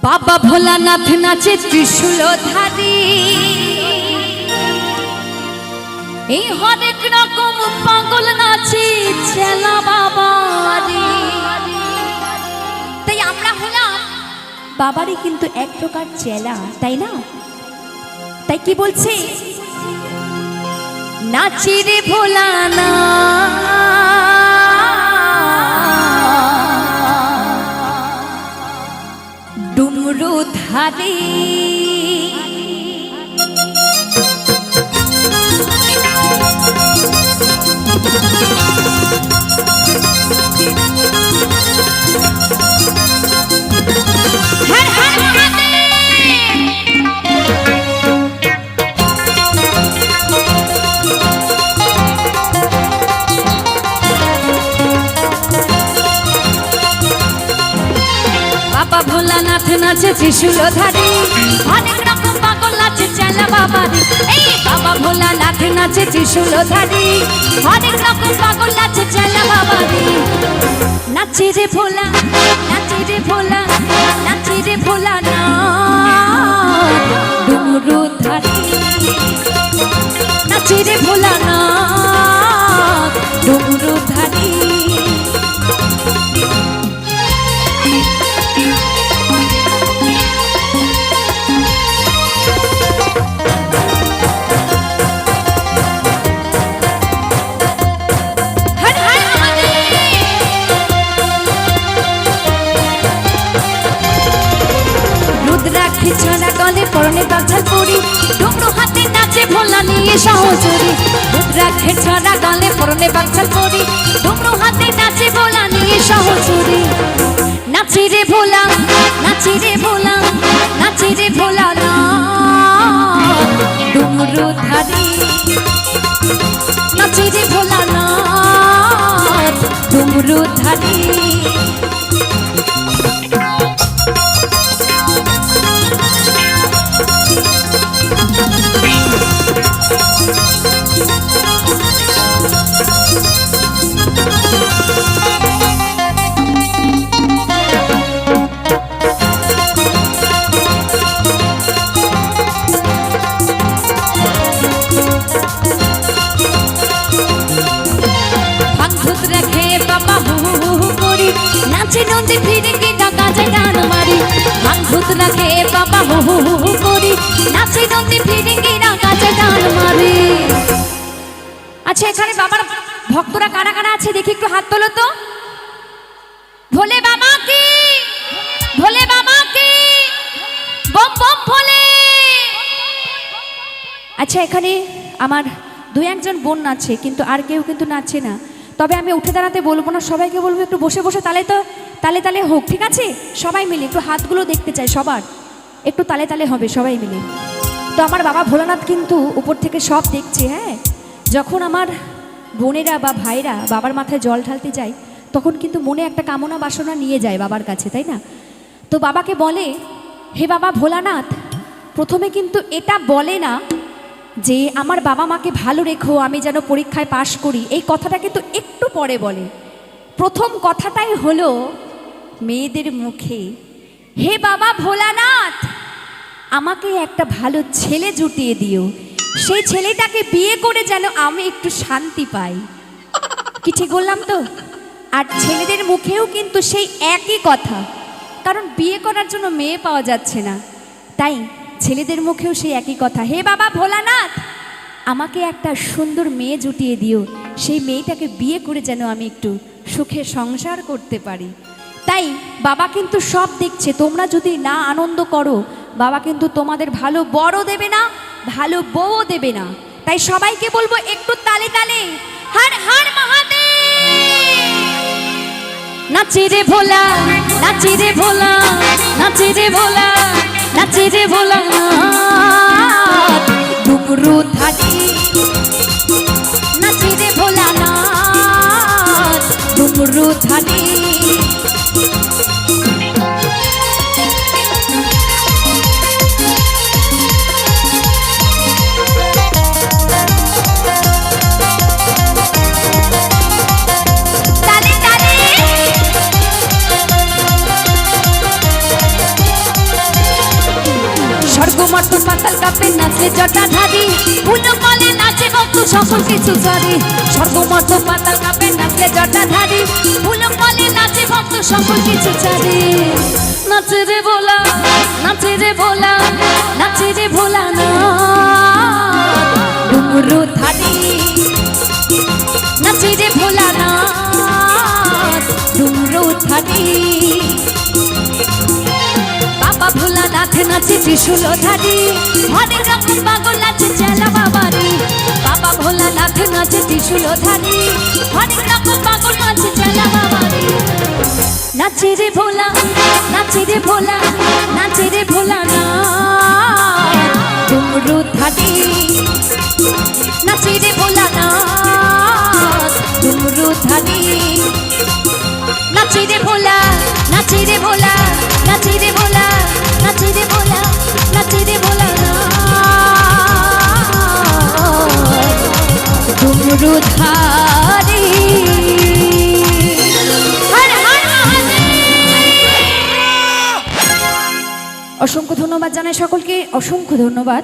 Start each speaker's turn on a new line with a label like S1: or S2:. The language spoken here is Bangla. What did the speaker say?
S1: বাবা ভোলানাথ নাচে ত্রিশূলধারী, এই হরেক রকম পাগল নাচে চেলা বাবারি। তাই আমরা হলাম বাবারই কিন্তু এক প্রকার চেলা, তাই না? তাই কি বলছে, নাচি রে ভোলানা ডুমরু ধারে, বাবা ভোলানাথ নাচে ত্রিশূলধারী, অনেক রকম পাগল নাচে চেলা বাবারি। এই বাবা ভোলানাথ নাচে ত্রিশূলধারী, অনেক রকম পাগল নাচে চেলা বাবারি। নাচে রে ভোলা, নাচে রে ভোলা, নাচে রে ভোলা না ডুমরু ধারী, নাচে রে ভোলা না ডুমরু ধারী। ছড়া গলে পরনে বাছাল পরি, ডুমরু হাতে নাচে ভোলা নিয়ে সহচরি। রুদ্রাক্ষের ছড়া গলে পরনে বাছাল পরি, ডুমরু হাতে নাচে ভোলা নিয়ে সহচরি। নাচে রে ভোলা, নাচে রে ভোলা, নাচে রে ভোলা না ডুমরু ধারী, নাচে রে ভোলা না ডুমরু ধারী। নাচে নন্দী ফিরে গিয়ে কাজে গান মারি, ভাঙভূত রাখে বাবা হু হু হু করি। নাচে নন্দী ফিরে গিয়ে কাজে গান মারি। আচ্ছা, এখানে বাবার ভক্তরা কারা কারা আছে দেখি একটু হাত তোলো তো। ভোলে বাবা কি, ভোলে বাবা কি, বম বম ভোলে। আচ্ছা, এখানে আমার দুই একজন বোন নাচে, কিন্তু আর কেউ কিন্তু নাচে না। তবে আমি উঠে দাঁড়াতে বলবো না, সবাইকে বলবো একটু বসে বসে তালে তো তালে তালে হোক, ঠিক আছে? সবাই মিলে একটু হাতগুলো দেখতে চাই, সবার একটু তালে তালে হবে সবাই মিলে। তো আমার বাবা ভোলানাথ কিন্তু উপর থেকে সব দেখছে। হ্যাঁ, যখন আমার বোনেরা বা ভাইরা বাবার মাথায় জল ঢালতে যায়, তখন কিন্তু মনে একটা কামনা বাসনা নিয়ে যায় বাবার কাছে, তাই না? তো বাবাকে বলে, হে বাবা ভোলানাথ, প্রথমে কিন্তু এটা বলে না যে আমার বাবা মাকে ভালো রেখো, আমি যেন পরীক্ষায় পাশ করি। এই কথাটা কিন্তু একটু পরে বলে। প্রথম কথাটাই হলো মেয়েদের মুখে, হে বাবা ভোলানাথ, আমাকে একটা ভালো ছেলে জুটিয়ে দিও, সেই ছেলেটাকে বিয়ে করে যেন আমি একটু শান্তি পাই। কি ঠিক বললাম তো? আর ছেলেদের মুখেও কিন্তু সেই একই কথা, কারণ বিয়ে করার জন্য মেয়ে পাওয়া যাচ্ছে না। তাই ছেলেদের মুখেও সেই একই কথা, হে বাবা ভোলানাথ, আমাকে একটা সুন্দর মেয়ে জুটিয়ে দিও, সেই মেয়েটাকে বিয়ে করে যেন আমি একটু সুখে সংসার করতে পারি। তাই বাবা কিন্তু সব দেখছে। তোমরা যদি না আনন্দ করো, বাবা কিন্তু তোমাদের ভালো বড় দেবে না, ভালো বউ দেবে না। তাই সবাইকে বলবো একটু তালে তালে হর হর মহাদেব। নাচে রে ভোলা, নাচে রে ভোলা, নাচে রে ভোলা, নাচে রে ভোলা ডুমরু ধারী, নাচে রে ভোলা না ডুমরু ধারী। নাচলে জটাধারী ফুলো ফলে নাচে ভক্ত সকল কিছু ছাড়ি স্বর্গমর্ত পাতাল কাঁপে নাচলে জটাধারী ফুলো ফলে নাচে ভক্ত সকল কিছু ছাড়ি নাচে রে ভোলা নাচে রে ভোলা নাচে রে ভোলা না ডুমরু ধারি নাচে রে ভোলা না ডুমরু ধারি বাবা ভোলানাথ নাচে ত্রিশূল ধারি অনেক রকম পাগল নাচে চেলা বাবারি বাবা ভোলানাথ নাচে ত্রিশূল ধারি অনেক রকম পাগল নাচে চেলা বাবারি নাচে রে ভোলা নাচে রে ভোলা নাচে রে ভোলা না ডুমরু ধারি নাচে রে ভোলা না ডুমরু ধারি নাচে রে ভোলা নাচে রে ভোলা নাচে রে ভোলা নাচে রে ভোলা নাচে রে ভোলা না ডুমরু ধারি হর হর মহাদেব। অসংখ্য ধন্যবাদ জানাই সকলকে, অসংখ্য ধন্যবাদ।